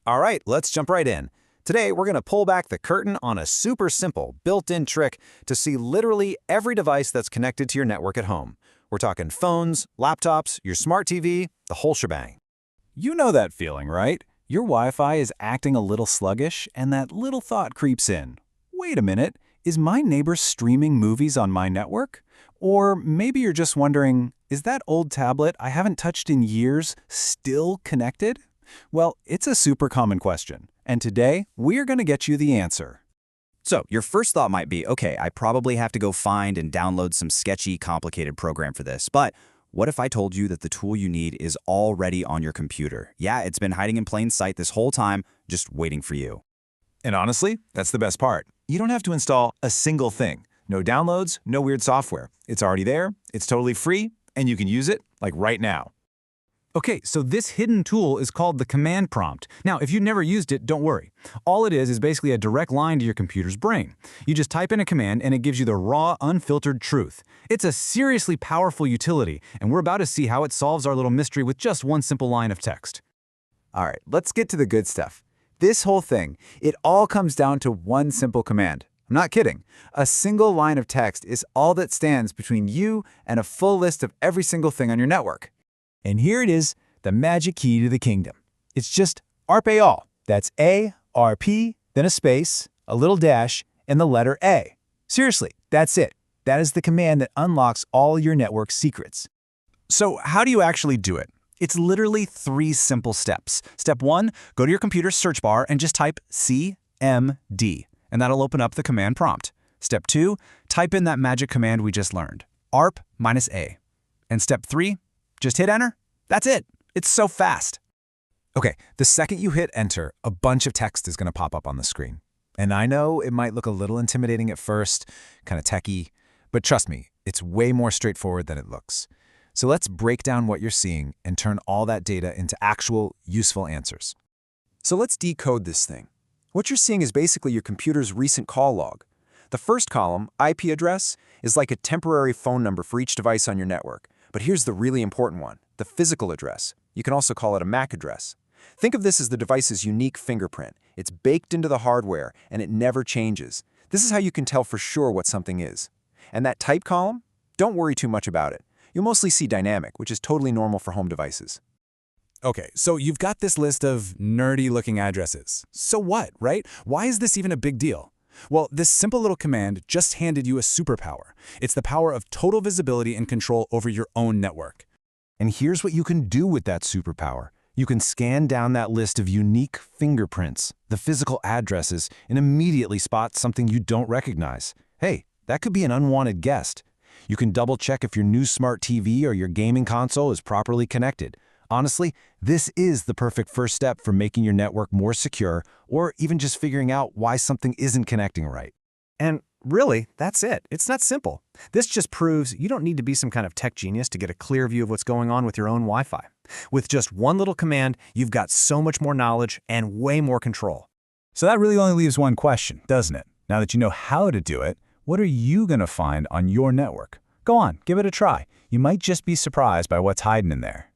All right, let's jump right in. Today, we're going to pull back the curtain on a super simple, built-in trick to see literally every device that's connected to your network at home. We're talking phones, laptops, your smart TV, the whole shebang. You know that feeling, right? Your Wi-Fi is acting a little sluggish, and that little thought creeps in. Wait a minute, is my neighbor streaming movies on my network? Or maybe you're just wondering, is that old tablet I haven't touched in years still connected? Well, it's a super common question, and today we're going to get you the answer. So your first thought might be, okay, I probably have to go find and download some sketchy, complicated program for this. But what if I told you that the tool you need is already on your computer? Yeah, it's been hiding in plain sight this whole time, just waiting for you. And honestly, that's the best part. You don't have to install a single thing. No downloads, no weird software. It's already there, it's totally free, and you can use it like right now. Okay, so this hidden tool is called the command prompt. Now, if you've never used it, don't worry. All it is basically a direct line to your computer's brain. You just type in a command and it gives you the raw, unfiltered truth. It's a seriously powerful utility, and we're about to see how it solves our little mystery with just one simple line of text. All right, let's get to the good stuff. This whole thing, it all comes down to one simple command. I'm not kidding. A single line of text is all that stands between you and a full list of every single thing on your network. And here it is, the magic key to the kingdom. It's just ARP all. That's A-R-P, then a space, a little dash, and the letter A. Seriously, that's it. That is the command that unlocks all your network secrets. So how do you actually do it? It's literally 3 simple steps. Step 1, go to your computer's search bar and just type CMD, and that'll open up the command prompt. Step 2, type in that magic command we just learned, ARP-A. And step 3, just hit enter. That's it. It's so fast. Okay, the second you hit enter, a bunch of text is going to pop up on the screen. And I know it might look a little intimidating at first, kind of techy, but trust me, it's way more straightforward than it looks. So let's break down what you're seeing and turn all that data into actual, useful answers. So let's decode this thing. What you're seeing is basically your computer's recent call log. The first column, IP address, is like a temporary phone number for each device on your network. But here's the really important one, the physical address. You can also call it a MAC address. Think of this as the device's unique fingerprint. It's baked into the hardware, and it never changes. This is how you can tell for sure what something is. And that type column? Don't worry too much about it. You'll mostly see dynamic, which is totally normal for home devices. Okay, so you've got this list of nerdy-looking addresses. So what, right? Why is this even a big deal? Well, this simple little command just handed you a superpower. It's the power of total visibility and control over your own network. And here's what you can do with that superpower. You can scan down that list of unique fingerprints, the physical addresses, and immediately spot something you don't recognize. Hey, that could be an unwanted guest. You can double-check if your new smart TV or your gaming console is properly connected. Honestly, this is the perfect first step for making your network more secure or even just figuring out why something isn't connecting right. And really, that's it. It's that simple. This just proves you don't need to be some kind of tech genius to get a clear view of what's going on with your own Wi-Fi. With just one little command, you've got so much more knowledge and way more control. So that really only leaves one question, doesn't it? Now that you know how to do it, what are you going to find on your network? Go on, give it a try. You might just be surprised by what's hiding in there.